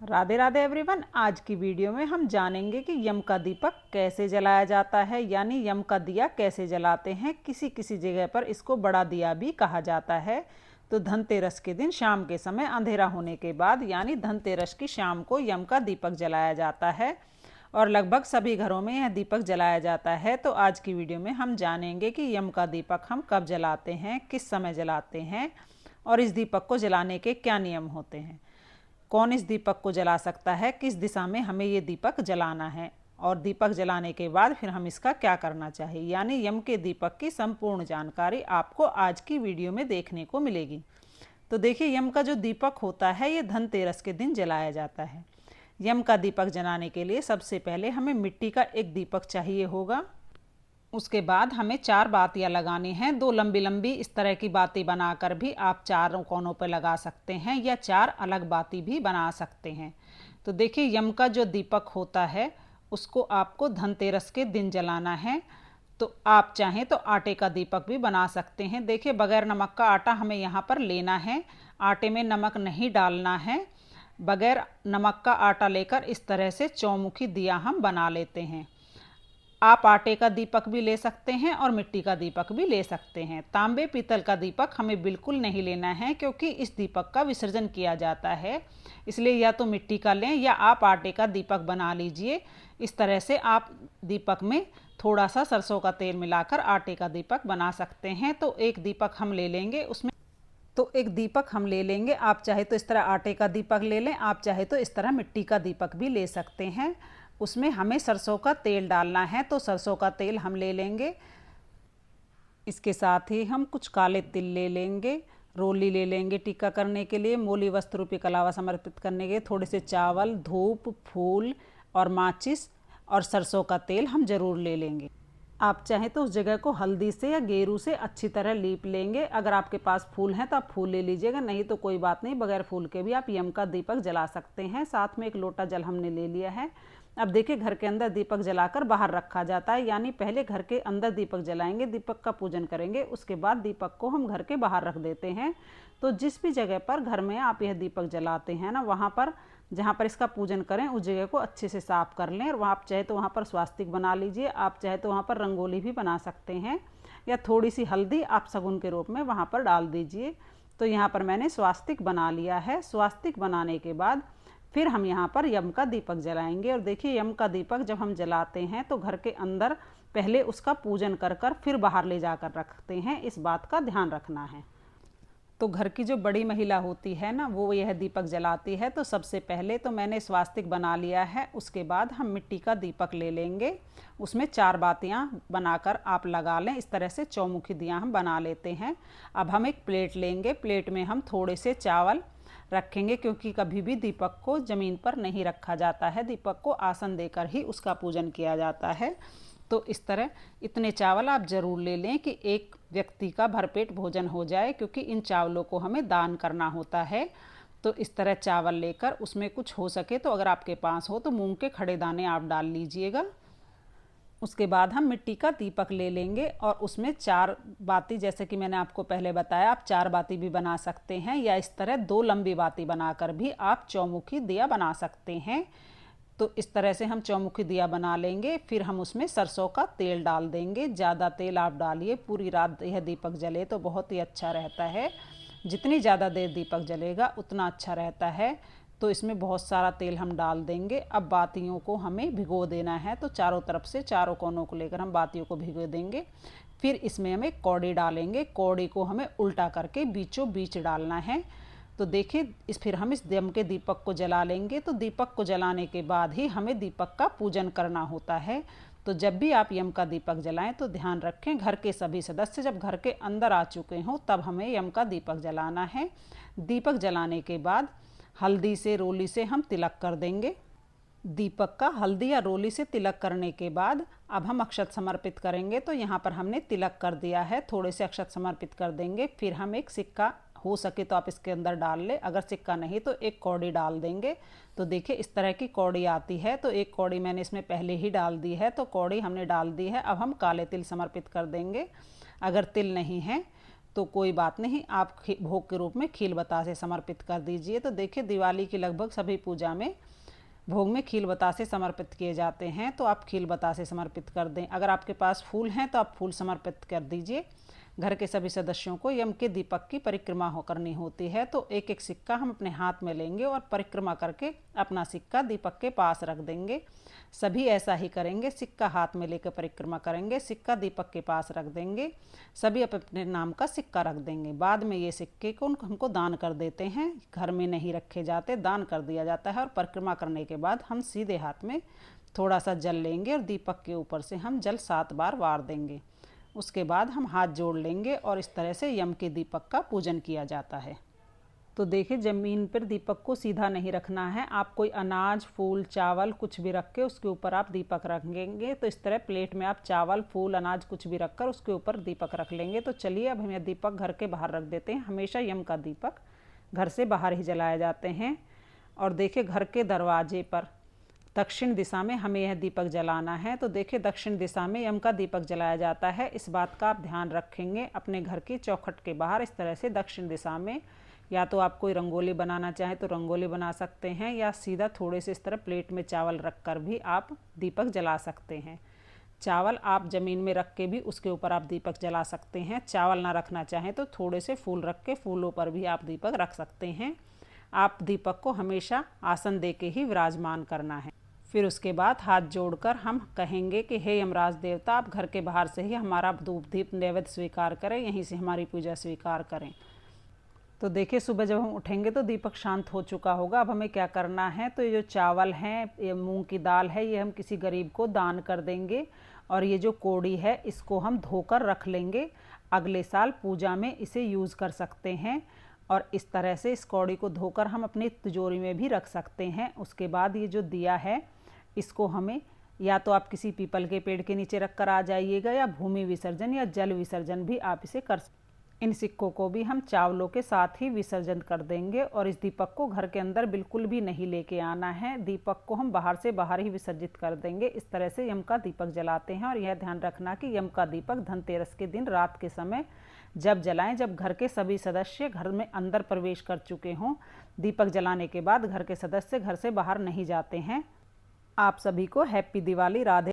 Radhe Radhe everyone. आज की video में हम जानेंगे कि यम का दीपक कैसे जलाया जाता है, यानी यम का दिया कैसे जलाते हैं। किसी किसी जगह पर इसको बड़ा दिया भी कहा जाता है। तो धनतेरस के दिन शाम के समय अंधेरा होने के बाद यानी धनतेरस की शाम को यम का दीपक जलाया जाता है और लगभग सभी घरों में यह दीपक जलाया जाता है। तो आज की वीडियो में हम जानेंगे कि यम का दीपक हम कब जलाते हैं, किस समय जलाते हैं और इस दीपक को जलाने के क्या नियम होते हैं, कौन इस दीपक को जला सकता है, किस दिशा में हमें ये दीपक जलाना है और दीपक जलाने के बाद फिर हम इसका क्या करना चाहिए, यानी यम के दीपक की संपूर्ण जानकारी आपको आज की वीडियो में देखने को मिलेगी। तो देखिए, यम का जो दीपक होता है ये धनतेरस के दिन जलाया जाता है। यम का दीपक जलाने के लिए सबसे पहले हमें मिट्टी का एक दीपक चाहिए होगा। उसके बाद हमें 4 बातियाँ लगानी हैं। 2 लंबी लंबी इस तरह की बाती बनाकर भी आप चारों कोनों पर लगा सकते हैं या 4 अलग बाती भी बना सकते हैं। तो देखिए, यम का जो दीपक होता है उसको आपको धनतेरस के दिन जलाना है। तो आप चाहें तो आटे का दीपक भी बना सकते हैं। देखिए, बगैर नमक का आटा हमें यहाँ पर लेना है। आटे में नमक नहीं डालना है। बगैर नमक का आटा लेकर इस तरह से चौमुखी दिया हम बना लेते हैं। आप आटे का दीपक भी ले सकते हैं और मिट्टी का दीपक भी ले सकते हैं। तांबे पीतल का दीपक हमें बिल्कुल नहीं लेना है, क्योंकि इस दीपक का विसर्जन किया जाता है। इसलिए या तो मिट्टी का लें या आप आटे का दीपक बना लीजिए। इस तरह से आप दीपक में थोड़ा सा सरसों का तेल मिलाकर आटे का दीपक बना सकते हैं। तो एक दीपक हम ले लेंगे, आप चाहे तो इस तरह आटे का दीपक ले लें, आप चाहे तो इस तरह मिट्टी का दीपक भी ले सकते हैं। उसमें हमें सरसों का तेल डालना है, तो सरसों का तेल हम ले लेंगे। इसके साथ ही हम कुछ काले तिल ले लेंगे, रोली ले लेंगे टीका करने के लिए, मूली वस्त्र रूपी कलावा समर्पित करने के, थोड़े से चावल, धूप, फूल और माचिस और सरसों का तेल हम जरूर ले लेंगे। आप चाहें तो उस जगह को हल्दी से या गेरू से अच्छी तरह लीप लेंगे। अगर आपके पास फूल हैं तो आप फूल ले लीजिएगा, नहीं तो कोई बात नहीं, बगैर फूल के भी आप यम का दीपक जला सकते हैं। साथ में एक लोटा जल हमने ले लिया है। अब देखिए, घर के अंदर दीपक जलाकर बाहर रखा जाता है, यानी पहले घर के अंदर दीपक जलाएंगे, दीपक का पूजन करेंगे, उसके बाद दीपक को हम घर के बाहर रख देते हैं। तो जिस भी जगह पर घर में आप यह दीपक जलाते हैं ना, वहाँ पर जहाँ पर इसका पूजन करें उस जगह को अच्छे से साफ कर लें। और वहाँ आप चाहे तो वहाँ पर स्वास्तिक बना लीजिए, आप चाहे तो वहाँ पर रंगोली भी बना सकते हैं, या थोड़ी सी हल्दी आप शगुन के रूप में वहाँ पर डाल दीजिए। तो यहाँ पर मैंने स्वास्तिक बना लिया है। स्वास्तिक बनाने के बाद फिर हम यहाँ पर यम का दीपक जलाएंगे। और देखिए, यम का दीपक जब हम जलाते हैं तो घर के अंदर पहले उसका पूजन कर कर फिर बाहर ले जाकर रखते हैं, इस बात का ध्यान रखना है। तो घर की जो बड़ी महिला होती है ना, वो यह दीपक जलाती है। तो सबसे पहले तो मैंने स्वास्तिक बना लिया है। उसके बाद हम मिट्टी का दीपक ले लेंगे, उसमें 4 बातियाँ बनाकर आप लगा लें। इस तरह से चौमुखी दिया हम बना लेते हैं। अब हम एक प्लेट लेंगे, प्लेट में हम थोड़े से चावल रखेंगे, क्योंकि कभी भी दीपक को ज़मीन पर नहीं रखा जाता है, दीपक को आसन देकर ही उसका पूजन किया जाता है। तो इस तरह इतने चावल आप ज़रूर ले लें कि एक व्यक्ति का भरपेट भोजन हो जाए, क्योंकि इन चावलों को हमें दान करना होता है। तो इस तरह चावल लेकर उसमें कुछ हो सके तो अगर आपके पास हो तो मूंग के खड़े दाने आप डाल लीजिएगा। उसके बाद हम मिट्टी का दीपक ले लेंगे और उसमें 4 बाती, जैसे कि मैंने आपको पहले बताया, आप 4 बाती भी बना सकते हैं, या इस तरह 2 लंबी बाती बनाकर भी आप चौमुखी दिया बना सकते हैं। तो इस तरह से हम चौमुखी दिया बना लेंगे। फिर हम उसमें सरसों का तेल डाल देंगे। ज़्यादा तेल आप डालिए, पूरी रात यह दीपक जले तो बहुत ही अच्छा रहता है। जितनी ज़्यादा देर दीपक जलेगा उतना अच्छा रहता है। तो इसमें बहुत सारा तेल हम डाल देंगे। अब बातियों को हमें भिगो देना है, तो चारों तरफ से चारों कोनों को लेकर हम बातियों को भिगो देंगे। फिर इसमें हम एक कौड़ी डालेंगे, कौड़ी को हमें उल्टा करके बीचों बीच डालना है। तो देखिए, फिर हम इस यम के दीपक को जला लेंगे। तो दीपक को जलाने के बाद ही हमें दीपक का पूजन करना होता है। तो जब भी आप यम का दीपक जलाएं तो ध्यान रखें, घर के सभी सदस्य जब घर के अंदर आ चुके हों तब हमें यम का दीपक जलाना है। दीपक जलाने के बाद हल्दी से, रोली से हम तिलक कर देंगे। दीपक का हल्दी या रोली से तिलक करने के बाद अब हम अक्षत समर्पित करेंगे। तो यहाँ पर हमने तिलक कर दिया है, थोड़े से अक्षत समर्पित कर देंगे। फिर हम एक सिक्का, हो सके तो आप इसके अंदर डाल ले, अगर सिक्का नहीं तो एक कौड़ी डाल देंगे। तो देखिए, इस तरह की कौड़ी आती है। तो एक कौड़ी मैंने इसमें पहले ही डाल दी है, तो कौड़ी हमने डाल दी है। अब हम काले तिल समर्पित कर देंगे। अगर तिल नहीं है तो कोई बात नहीं, आप भोग के रूप में खील बतासे समर्पित कर दीजिए। तो देखिए दिवाली की लगभग सभी पूजा में भोग में खील बतासे समर्पित किए जाते हैं, तो आप खील बतासे समर्पित कर दें। अगर आपके पास फूल हैं तो आप फूल समर्पित कर दीजिए। घर के सभी सदस्यों को यम के दीपक की परिक्रमा करनी होती है, तो एक एक सिक्का हम अपने हाथ में लेंगे और परिक्रमा करके अपना सिक्का दीपक के पास रख देंगे। सभी ऐसा ही करेंगे, सिक्का हाथ में लेकर परिक्रमा करेंगे, सिक्का दीपक के पास रख देंगे, सभी अपने नाम का सिक्का रख देंगे। बाद में ये सिक्के को हमको दान कर देते हैं, घर में नहीं रखे जाते, दान कर दिया जाता है। और परिक्रमा करने के बाद हम सीधे हाथ में थोड़ा सा जल लेंगे और दीपक के ऊपर से हम जल 7 बार वार देंगे। उसके बाद हम हाथ जोड़ लेंगे और इस तरह से यम के दीपक का पूजन किया जाता है। तो देखिए ज़मीन पर दीपक को सीधा नहीं रखना है, आप कोई अनाज, फूल, चावल कुछ भी रख के उसके ऊपर आप दीपक रखेंगे। तो इस तरह प्लेट में आप चावल, फूल, अनाज कुछ भी रखकर उसके ऊपर दीपक रख लेंगे। तो चलिए अब हम यह दीपक घर के बाहर रख देते हैं। हमेशा यम का दीपक घर से बाहर ही जलाए जाते हैं। और देखिए घर के दरवाजे पर दक्षिण दिशा में हमें यह दीपक जलाना है। तो देखिए दक्षिण दिशा में यम का दीपक जलाया जाता है, इस बात का आप ध्यान रखेंगे। अपने घर की चौखट के बाहर इस तरह से दक्षिण दिशा में, या तो आप कोई रंगोली बनाना चाहें तो रंगोली बना सकते हैं, या सीधा थोड़े से इस तरह प्लेट में चावल रख कर भी आप दीपक जला सकते हैं। चावल आप ज़मीन में रख के भी उसके ऊपर आप दीपक जला सकते हैं। चावल ना रखना चाहें तो थोड़े से फूल रख के फूलों पर भी आप दीपक रख सकते हैं। आप दीपक को हमेशा आसन दे के ही विराजमान करना है। फिर उसके बाद हाथ जोड़कर हम कहेंगे कि हे यमराज देवता, आप घर के बाहर से ही हमारा धूप दीप नैवेद्य स्वीकार करें, यहीं से हमारी पूजा स्वीकार करें। तो देखिए सुबह जब हम उठेंगे तो दीपक शांत हो चुका होगा। अब हमें क्या करना है, तो ये जो चावल हैं, ये मूंग की दाल है, ये हम किसी गरीब को दान कर देंगे। और ये जो कोड़ी है इसको हम धोकर रख लेंगे, अगले साल पूजा में इसे यूज़ कर सकते हैं। और इस तरह से इस कौड़ी को धोकर हम अपनी तिजोरी में भी रख सकते हैं। उसके बाद ये जो दिया है इसको हमें या तो आप किसी पीपल के पेड़ के नीचे रख कर आ जाइएगा, या भूमि विसर्जन या जल विसर्जन भी आप इसे कर। इन सिक्कों को भी हम चावलों के साथ ही विसर्जन कर देंगे। और इस दीपक को घर के अंदर बिल्कुल भी नहीं लेके आना है, दीपक को हम बाहर से बाहर ही विसर्जित कर देंगे। इस तरह से यम का दीपक जलाते हैं। और यह ध्यान रखना कि यम का दीपक धनतेरस के दिन रात के समय जब जलाएं, जब घर के सभी सदस्य घर में अंदर प्रवेश कर चुके हों। दीपक जलाने के बाद घर के सदस्य घर से बाहर नहीं जाते हैं। आप सभी को हैप्पी दिवाली, राधे।